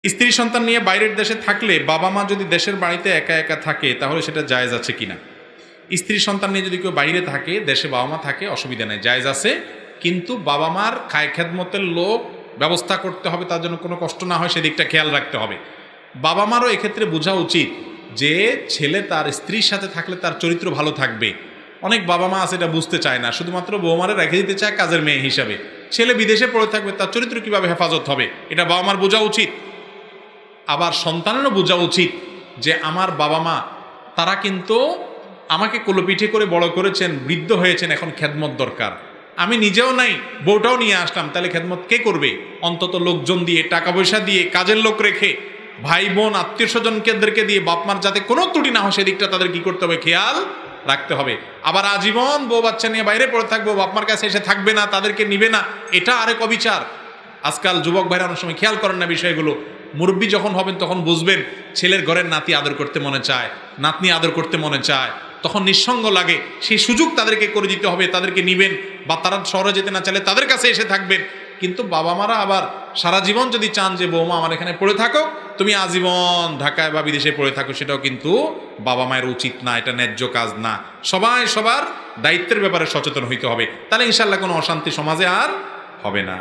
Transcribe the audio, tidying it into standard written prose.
স্ত্রী সন্তান নিয়ে বাইরের দেশে থাকলে বাবা মা যদি দেশের বাড়িতে একা একা থাকে তাহলে সেটা জায়েজ আছে কিনা? স্ত্রী সন্তান নিয়ে যদি কেউ বাইরে থাকে, দেশে বাবা মা থাকে, অসুবিধা নেই, জায়েজ আছে। কিন্তু বাবা মার খায় খেদমতের লোক ব্যবস্থা করতে হবে, তার জন্য কোনো কষ্ট না হয় সেদিকটা খেয়াল রাখতে হবে। বাবা মারও এক্ষেত্রে বোঝা উচিত যে ছেলে তার স্ত্রীর সাথে থাকলে তার চরিত্র ভালো থাকবে। অনেক বাবা মা আছে এটা বুঝতে চায় না, শুধুমাত্র বৌমারে রেখে দিতে চায় কাজের মেয়ে হিসাবে। ছেলে বিদেশে পড়ে থাকবে, তার চরিত্র কিভাবে হেফাজত হবে এটা বাবা মার বোঝা উচিত। আবার সন্তানেরও বোঝা উচিত যে আমার বাবা মা তারা কিন্তু আমাকে কোলোপিঠে করে বড় করেছেন, বৃদ্ধ হয়েছেন, এখন খেদমত দরকার। আমি নিজেও নাই, বউটাও নিয়ে আসলাম, তাহলে খেদমত কে করবে? অন্তত লোকজন দিয়ে, টাকা পয়সা দিয়ে, কাজের লোক রেখে, ভাই বোন আত্মীয় স্বজনকেদেরকে দিয়ে বাপমার যাতে কোনো ত্রুটি না হয় সেদিকটা তাদের কি করতে হবে, খেয়াল রাখতে হবে। আবার আজীবন বউ বাচ্চা নিয়ে বাইরে পড়ে থাকবো, বাপমার কাছে এসে থাকবে না, তাদেরকে নিবে না, এটা আরেক অবিচার। আজকাল যুবক ভাইরা অনেক সময় খেয়াল করেন না বিষয়গুলো। মুরব্বী যখন হবেন তখন বুঝবেন ছেলের ঘরের নাতি আদর করতে মনে চায়, নাতনি আদর করতে মনে চায়, তখন নিঃসঙ্গ লাগে। সেই সুযোগ তাদেরকে করে দিতে হবে, তাদেরকে নিবেন, বা তারা শহরে যেতে না চাইলে তাদের কাছে এসে থাকবেন। কিন্তু বাবা মারা আবার সারা জীবন যদি চান যে বৌমা আমার এখানে পড়ে থাকো, তুমি আজীবন ঢাকায় বা বিদেশে পড়ে থাকো, সেটাও কিন্তু বাবা মায়ের উচিত না, এটা ন্যায্য কাজ না। সবাই সবার দায়িত্বের ব্যাপারে সচেতন হইতে হবে, তাহলে ইনশাল্লাহ কোনো অশান্তি সমাজে আর হবে না।